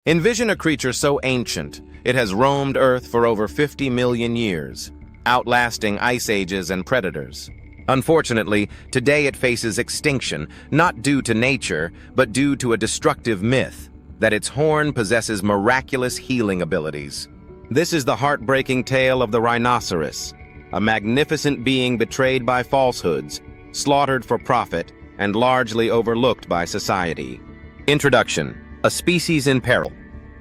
Envision a creature so ancient, it has roamed Earth for over 50 million years, outlasting ice ages and predators. Unfortunately, today it faces extinction, not due to nature, but due to a destructive myth, that its horn possesses miraculous healing abilities. This is the heartbreaking tale of the rhinoceros, a magnificent being betrayed by falsehoods, slaughtered for profit, and largely overlooked by society. Introduction: a species in peril.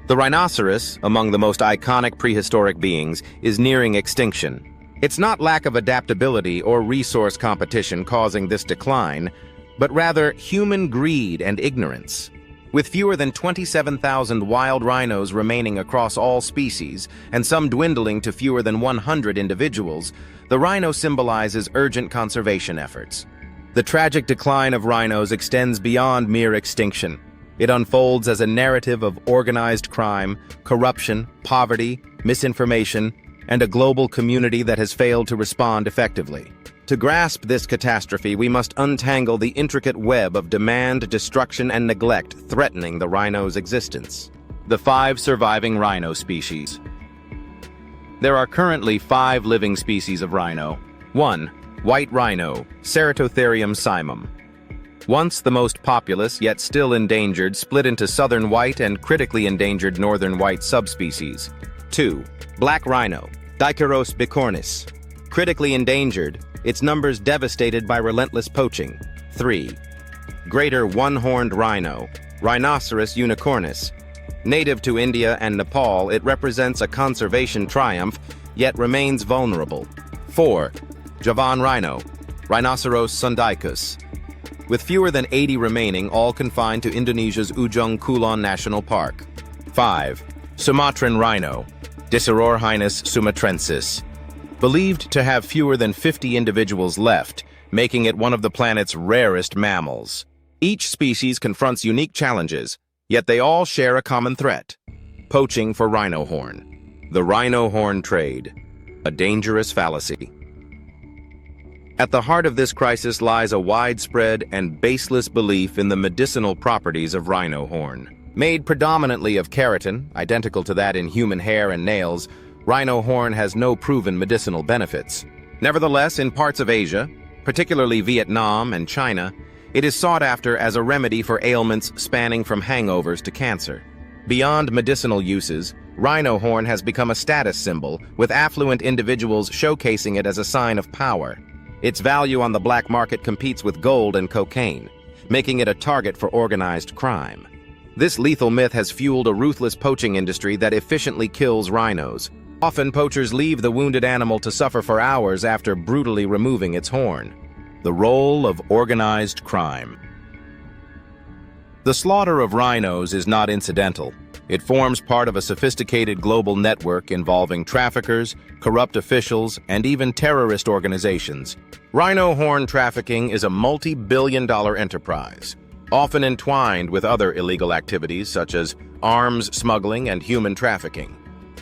The rhinoceros, among the most iconic prehistoric beings, is nearing extinction. It's not lack of adaptability or resource competition causing this decline, but rather human greed and ignorance. With fewer than 27,000 wild rhinos remaining across all species, and some dwindling to fewer than 100 individuals, the rhino symbolizes urgent conservation efforts. The tragic decline of rhinos extends beyond mere extinction. It unfolds as a narrative of organized crime, corruption, poverty, misinformation, and a global community that has failed to respond effectively. To grasp this catastrophe, we must untangle the intricate web of demand, destruction, and neglect threatening the rhino's existence. The 5 surviving rhino species. There are currently 5 living species of rhino. 1. White rhino, Ceratotherium cymum. Once the most populous, yet still endangered, split into southern white and critically endangered northern white subspecies. 2. Black rhino, Diceros bicornis. Critically endangered, its numbers devastated by relentless poaching. 3. Greater one-horned rhino, Rhinoceros unicornis. Native to India and Nepal, it represents a conservation triumph, yet remains vulnerable. 4. Javan rhino, Rhinoceros sundaicus. With fewer than 80 remaining, all confined to Indonesia's Ujung Kulon National Park. 5. Sumatran rhino, Dicerorhinus sumatrensis. Believed to have fewer than 50 individuals left, making it one of the planet's rarest mammals. Each species confronts unique challenges, yet they all share a common threat: poaching for rhino horn. The rhino horn trade, a dangerous fallacy. At the heart of this crisis lies a widespread and baseless belief in the medicinal properties of rhino horn. Made predominantly of keratin, identical to that in human hair and nails, rhino horn has no proven medicinal benefits. Nevertheless, in parts of Asia, particularly Vietnam and China, it is sought after as a remedy for ailments spanning from hangovers to cancer. Beyond medicinal uses, rhino horn has become a status symbol, with affluent individuals showcasing it as a sign of power. Its value on the black market competes with gold and cocaine, making it a target for organized crime. This lethal myth has fueled a ruthless poaching industry that efficiently kills rhinos. Often, poachers leave the wounded animal to suffer for hours after brutally removing its horn. The role of organized crime. The slaughter of rhinos is not incidental. It forms part of a sophisticated global network involving traffickers, corrupt officials, and even terrorist organizations. Rhino horn trafficking is a multi-billion-dollar enterprise, often entwined with other illegal activities such as arms smuggling and human trafficking.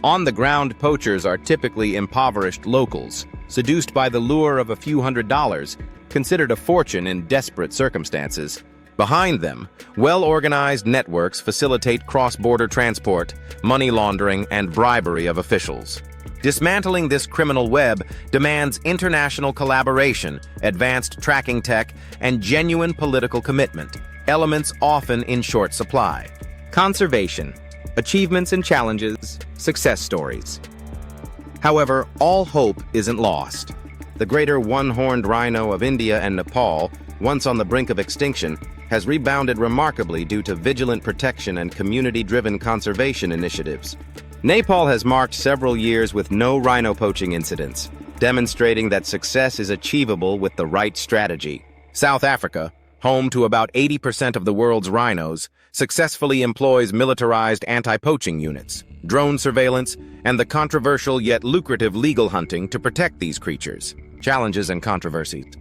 On-the-ground poachers are typically impoverished locals, seduced by the lure of a few $100s, considered a fortune in desperate circumstances. Behind them, well-organized networks facilitate cross-border transport, money laundering, and bribery of officials. Dismantling this criminal web demands international collaboration, advanced tracking tech, and genuine political commitment, elements often in short supply. Conservation. Achievements and challenges, success stories. However, all hope isn't lost. The greater one-horned rhino of India and Nepal, once on the brink of extinction, has rebounded remarkably due to vigilant protection and community-driven conservation initiatives. Nepal has marked several years with no rhino poaching incidents, demonstrating that success is achievable with the right strategy. South Africa, home to about 80% of the world's rhinos, successfully employs militarized anti-poaching units, drone surveillance, and the controversial yet lucrative legal hunting to protect these creatures. Challenges and controversies.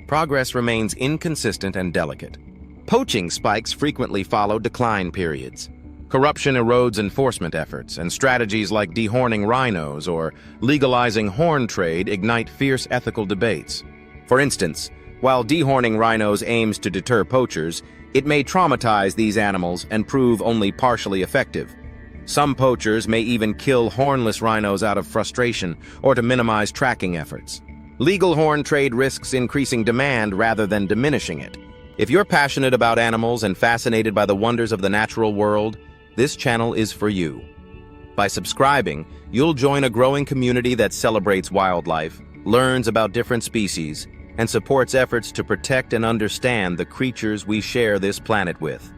Progress remains inconsistent and delicate. Poaching spikes frequently follow decline periods. Corruption erodes enforcement efforts, and strategies like dehorning rhinos or legalizing horn trade ignite fierce ethical debates. For instance, while dehorning rhinos aims to deter poachers, it may traumatize these animals and prove only partially effective. Some poachers may even kill hornless rhinos out of frustration or to minimize tracking efforts. Legal horn trade risks increasing demand rather than diminishing it. If you're passionate about animals and fascinated by the wonders of the natural world, this channel is for you. By subscribing, you'll join a growing community that celebrates wildlife, learns about different species, and supports efforts to protect and understand the creatures we share this planet with.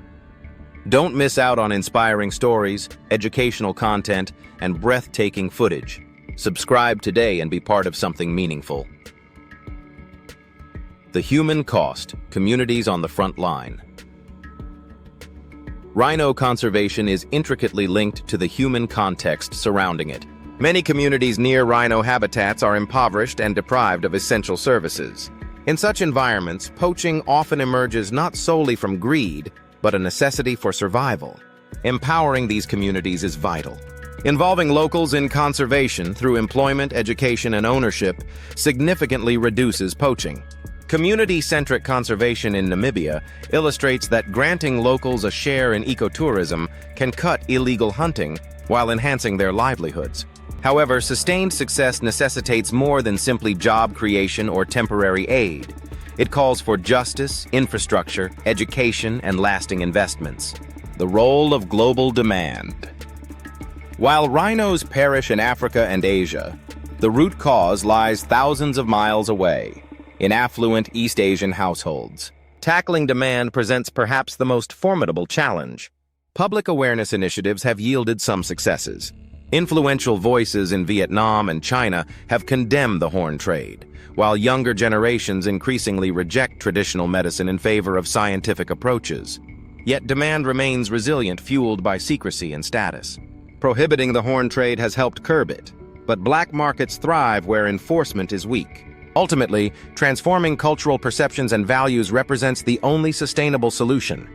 Don't miss out on inspiring stories, educational content, and breathtaking footage. Subscribe today and be part of something meaningful. The human cost, communities on the front line. Rhino conservation is intricately linked to the human context surrounding it. Many communities near rhino habitats are impoverished and deprived of essential services. In such environments, poaching often emerges not solely from greed, but a necessity for survival. Empowering these communities is vital. Involving locals in conservation through employment, education, and ownership significantly reduces poaching. Community-centric conservation in Namibia illustrates that granting locals a share in ecotourism can cut illegal hunting while enhancing their livelihoods. However, sustained success necessitates more than simply job creation or temporary aid. It calls for justice, infrastructure, education, and lasting investments. The role of global demand. While rhinos perish in Africa and Asia, the root cause lies thousands of miles away, in affluent East Asian households. Tackling demand presents perhaps the most formidable challenge. Public awareness initiatives have yielded some successes. Influential voices in Vietnam and China have condemned the horn trade, while younger generations increasingly reject traditional medicine in favor of scientific approaches. Yet demand remains resilient, fueled by secrecy and status. Prohibiting the horn trade has helped curb it, but black markets thrive where enforcement is weak. Ultimately, transforming cultural perceptions and values represents the only sustainable solution,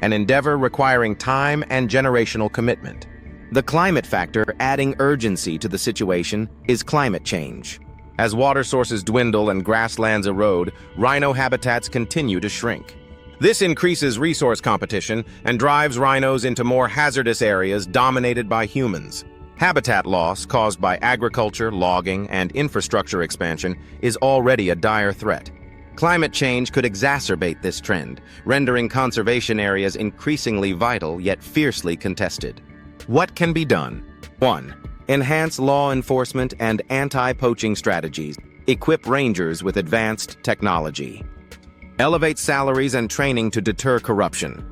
an endeavor requiring time and generational commitment. The climate factor adding urgency to the situation is climate change. As water sources dwindle and grasslands erode, rhino habitats continue to shrink. This increases resource competition and drives rhinos into more hazardous areas dominated by humans. Habitat loss caused by agriculture, logging, and infrastructure expansion is already a dire threat. Climate change could exacerbate this trend, rendering conservation areas increasingly vital yet fiercely contested. What can be done? 1. Enhance law enforcement and anti-poaching strategies. Equip rangers with advanced technology. Elevate salaries and training to deter corruption.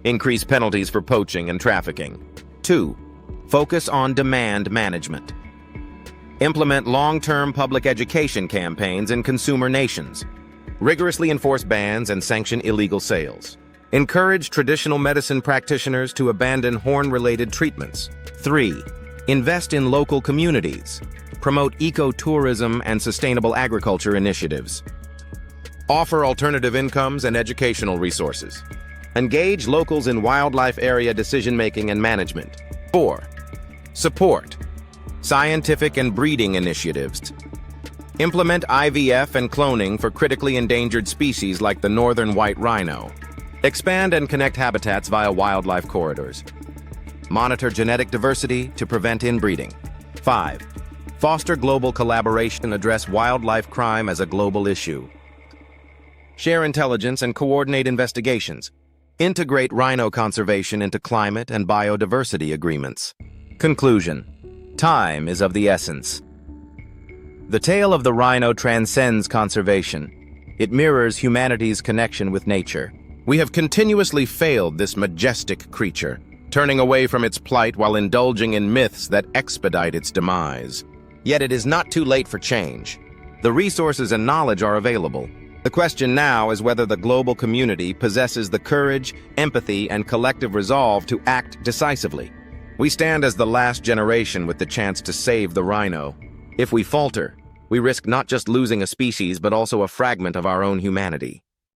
Increase penalties for poaching and trafficking. 2. Focus on demand management. Implement long-term public education campaigns in consumer nations. Rigorously enforce bans and sanction illegal sales. Encourage traditional medicine practitioners to abandon horn-related treatments. 3. Invest in local communities. Promote ecotourism and sustainable agriculture initiatives. Offer alternative incomes and educational resources. Engage locals in wildlife area decision-making and management. 4. Support scientific and breeding initiatives. Implement IVF and cloning for critically endangered species like the northern white rhino. Expand and connect habitats via wildlife corridors. Monitor genetic diversity to prevent inbreeding. 5. Foster global collaboration and address wildlife crime as a global issue. Share intelligence and coordinate investigations. Integrate rhino conservation into climate and biodiversity agreements. Conclusion. Time is of the essence. The tale of the rhino transcends conservation. It mirrors humanity's connection with nature. We have continuously failed this majestic creature, turning away from its plight while indulging in myths that expedite its demise. Yet it is not too late for change. The resources and knowledge are available. The question now is whether the global community possesses the courage, empathy, and collective resolve to act decisively. We stand as the last generation with the chance to save the rhino. If we falter, we risk not just losing a species but also a fragment of our own humanity.